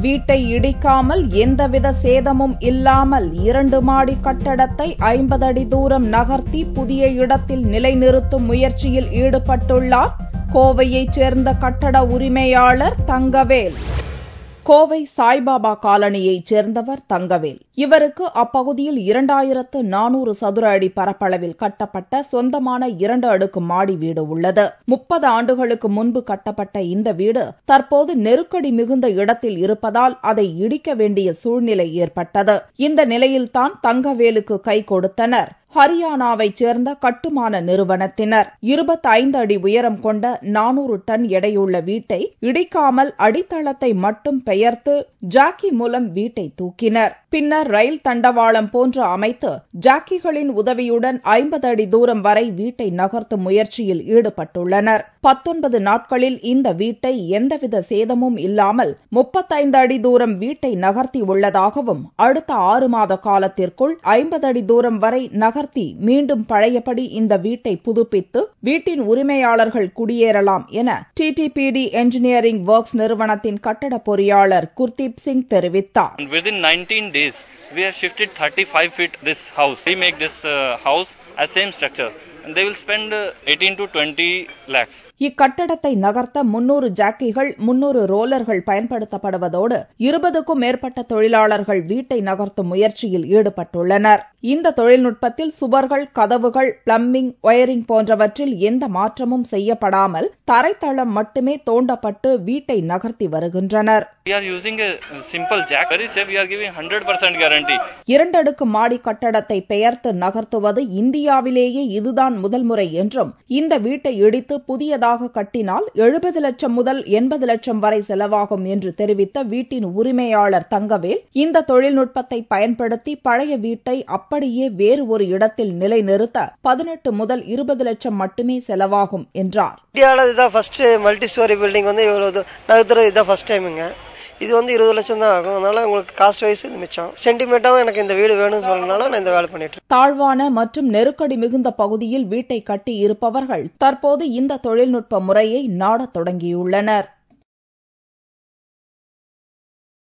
வீட்டை இடிக்காமல் எந்தவித சேதமும் இல்லாமல் 2 மாடி கட்டடத்தை 50 அடி தூரம் நகர்த்தி புதிய இடத்தில் நிலைநிறுத்தும் முயற்சியில் ஈடுபட்டுள்ளார் கோவையைச் சேர்ந்த கட்டட உரிமையாளர் தங்கவேல். கோவை சாய்பாபா காலனியைச் சேர்ந்தவர் தங்கவேல். இவருக்கு அப்பகுதியில் 2400 சதுர அடி பரப்பளவில் கட்டப்பட்ட சொந்தமான 2 அடுக்கு மாடி வீடு உள்ளது. 30 ஆண்டுகளுக்கு முன்பு கட்டப்பட்ட இந்த வீடு தற்போது நெருக்கடி மிகுந்த இடத்தில் இருப்பதால் அதை இடிக்க வேண்டிய சூழ்நிலை ஏற்பட்டது. இந்த நிலையில்தான் தங்கவேலுக்கு கை கொடுத்தனர் ஹரியானாவைச் சேர்ந்த கட்டுமான நிறுவனத்தினர். 25 அடி உயரம் கொண்ட 400 டன் எடையுள்ள வீட்டை இடிக்காமல் அடித்தளத்தை மட்டும் பெயர்த்து ஜாக்கி மூலம் வீட்டை தூக்கினர். பின்னர் ரயில் தண்டவாளம் போன்று அமைத்து ஜாக்கிகளின் உதவியுடன் 50 அடி தூரம் வரை வீட்டை நகர்த்தும் முயற்சியில் ஈடுபட்டுள்ளனர். 19 நாட்களில் இந்த வீட்டை எந்தவித சேதமும் இல்லாமல் 35 அடி தூரம் வீட்டை நகர்த்தி உள்ளதாகவும் அடுத்த 6 மாத காலத்திற்குள் 50 அடி தூரம் வரை நகர்த்தி மீண்டும் பழையபடி இந்த வீட்டை புதுப்பித்து வீட்டின் உரிமையாளர்கள் குடியேறலாம் என டிடிபிடி என்ஜினியரிங் ஒர்க்ஸ் நிறுவனத்தின் கட்டட பொறியாளர் குர்தீப் சிங் தெரிவித்தார். Within 19 days, we have shifted 35 feet this house. We make this house as same structure. And they will spend 18 to 20 lakhs. இக்கட்டடத்தை நகர்த்த 300 ஜாக்கிகள் 300 ரோலர்கள் பயன்படுத்தப்படுவதோடு 20க்கும் மேற்பட்ட தொழிலாளர்கள் வீட்டை நகர்த்தும் முயற்சியில் ஈடுபட்டுள்ளனர். இந்த தொழில்நுட்பத்தில் சுவர்கள், கதவுகள், பிளம்பிங், ஒயரிங் போன்றவற்றில் எந்த மாற்றமும் செய்யப்படாமல் தரைத்தளம் மட்டுமே தோண்டப்பட்டு வீட்டை நகர்த்தி வருகின்றனர். We are using a simple jack. Very safe. We are giving 100% guarantee. 2 அடுக்கு மாடி கட்டடத்தை பெயர்த்து நகர்த்துவது இந்தியாவிலேயே இதுதான் முதல் முறை என்றும் இந்த வீட்டை இடித்து புதியதாக கட்டினால் 70 லட்சம் முதல் 80 லட்சம் வரை செலவாகும் என்று தெரிவித்த வீட்டின் உரிமையாளர் தங்கவேல் இந்த தொழில்நுட்பத்தை பயன்படுத்தி பழைய வீட்டை அப்படியே வேறு ஒரு இடத்தில் நிலைநிறுத்த 18 முதல் 20 லட்சம் மட்டுமே செலவாகும் என்றார். இந்தியாவில் இதுதான் ஃபர்ஸ்ட் மல்டி ஸ்டோரி பில்டிங் நகர்த்துறது இதுதான் ஃபர்ஸ்ட் டைமுங்க. இது 20 லட்சம் தான் ஆகும். அதனால உங்களுக்கு காஸ்ட் வைஸ் இது மிச்சம். சென்டிமெண்டாவும் எனக்கு இந்த வீடு வேணும்னு சொன்னனால நான் இந்த வேலை பண்ணிட்டு இருக்கேன். தாழ்வான மற்றும் நெருக்கடி மிகுந்த பகுதியில் வீட்டை கட்டி இருப்பவர்கள் தற்போது இந்த தொழில்நுட்ப முறையை நாடத் தொடங்கியுள்ளனர்.